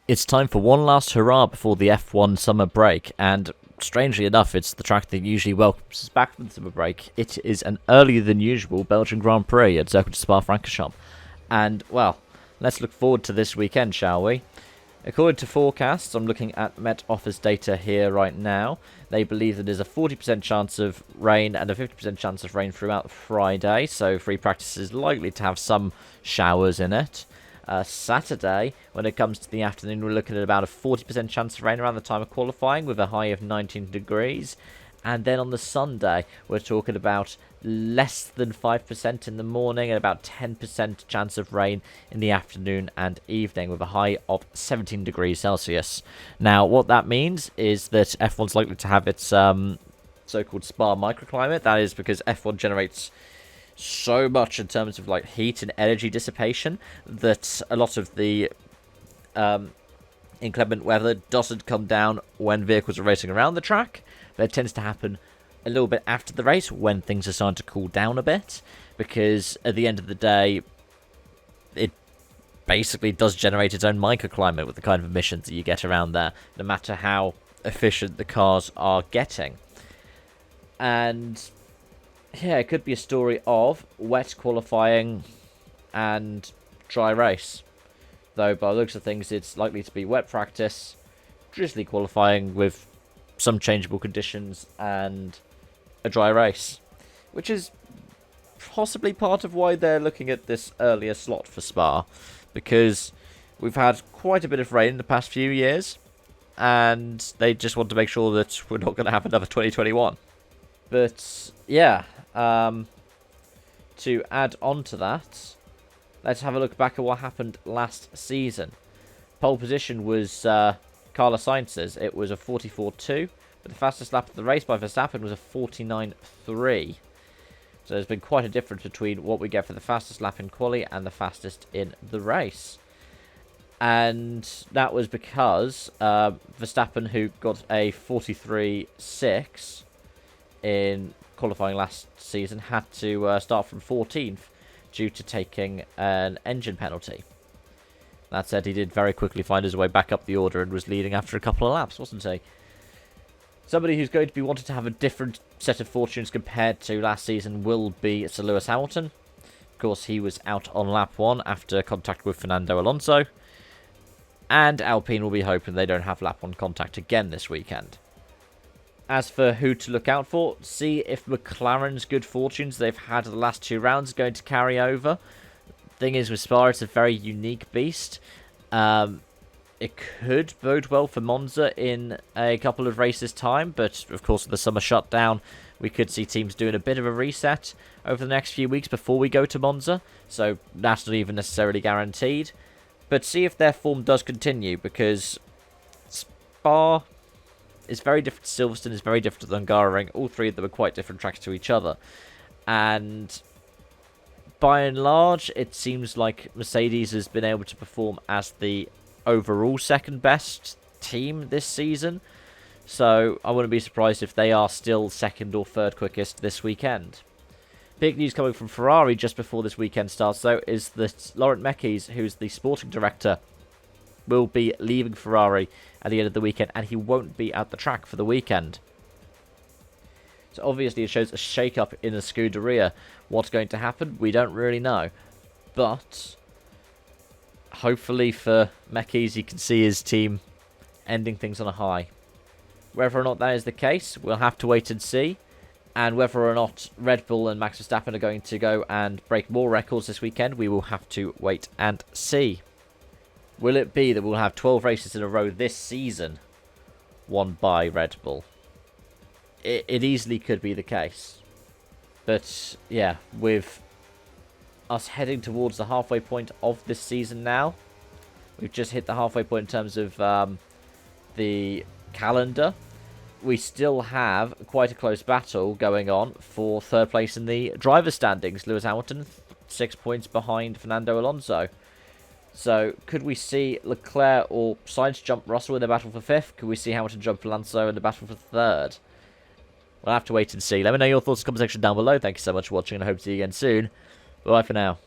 It's time for one last hurrah before the F1 summer break, and strangely enough, it's the track that usually welcomes us back from the summer break. It is an earlier than usual Belgian Grand Prix at Circuit de Spa-Francorchamps. And, well, let's look forward to this weekend, shall we? According to forecasts, I'm looking at Met Office data here right now. They believe that there's a 40% chance of rain and a 50% chance of rain throughout Friday, so free practice is likely to have some showers in it. Saturday, when it comes to the afternoon, we're looking at about a 40% chance of rain around the time of qualifying with a high of 19 degrees. And then on the Sunday, we're talking about less than 5% in the morning and about 10% chance of rain in the afternoon and evening with a high of 17 degrees Celsius. Now, what that means is that F1's likely to have its so-called Spa microclimate. That is because F1 generates so much in terms of like heat and energy dissipation that a lot of the inclement weather doesn't come down when vehicles are racing around the track, but it tends to happen a little bit after the race when things are starting to cool down a bit, because at the end of the day it basically does generate its own microclimate with the kind of emissions that you get around there, no matter how efficient the cars are getting. And yeah, it could be a story of wet qualifying and dry race. Though, by the looks of things, it's likely to be wet practice, drizzly qualifying with some changeable conditions, and a dry race. Which is possibly part of why they're looking at this earlier slot for Spa. Because we've had quite a bit of rain in the past few years, and they just want to make sure that we're not going to have another 2021. But, yeah. To add on to that, let's have a look back at what happened last season. Pole position was Carlos Sainz's. It was a 44.2, but the fastest lap of the race by Verstappen was a 49.3. So there's been quite a difference between what we get for the fastest lap in quali and the fastest in the race. And that was because Verstappen, who got a 43.6 in qualifying last season, had to start from 14th due to taking an engine penalty. That said, he did very quickly find his way back up the order and was leading after a couple of laps, wasn't he? Somebody who's going to be wanting to have a different set of fortunes compared to last season will be Sir Lewis Hamilton. Of course, he was out on lap 1 after contact with Fernando Alonso. And Alpine will be hoping they don't have lap 1 contact again this weekend. As for who to look out for, see if McLaren's good fortunes they've had the last 2 rounds are going to carry over. Thing is, with Spa, it's a very unique beast. It could bode well for Monza in a couple of races' time, but of course with the summer shutdown, we could see teams doing a bit of a reset over the next few weeks before we go to Monza, so that's not even necessarily guaranteed. But see if their form does continue, because Spa is very different to Silverstone, is very different to Hungaroring. All 3 of them are quite different tracks to each other. And by and large, it seems like Mercedes has been able to perform as the overall second best team this season. So I wouldn't be surprised if they are still second or third quickest this weekend. Big news coming from Ferrari just before this weekend starts, though, is that Laurent Mekies, who's the sporting director, will be leaving Ferrari at the end of the weekend, and he won't be at the track for the weekend. So obviously it shows a shake-up in the Scuderia. What's going to happen? We don't really know. But hopefully for Mekies, he can see his team ending things on a high. Whether or not that is the case, we'll have to wait and see. And whether or not Red Bull and Max Verstappen are going to go and break more records this weekend, we will have to wait and see. Will it be that we'll have 12 races in a row this season won by Red Bull? It easily could be the case. But, yeah, with us heading towards the halfway point of this season now, we've just hit the halfway point in terms of the calendar. We still have quite a close battle going on for third place in the driver standings. Lewis Hamilton, 6 points behind Fernando Alonso. So, could we see Leclerc or Sainz jump Russell in the battle for 5th? Could we see Hamilton jump Alonso in the battle for 3rd? We'll have to wait and see. Let me know your thoughts in the comment section down below. Thank you so much for watching, and I hope to see you again soon. Bye for now.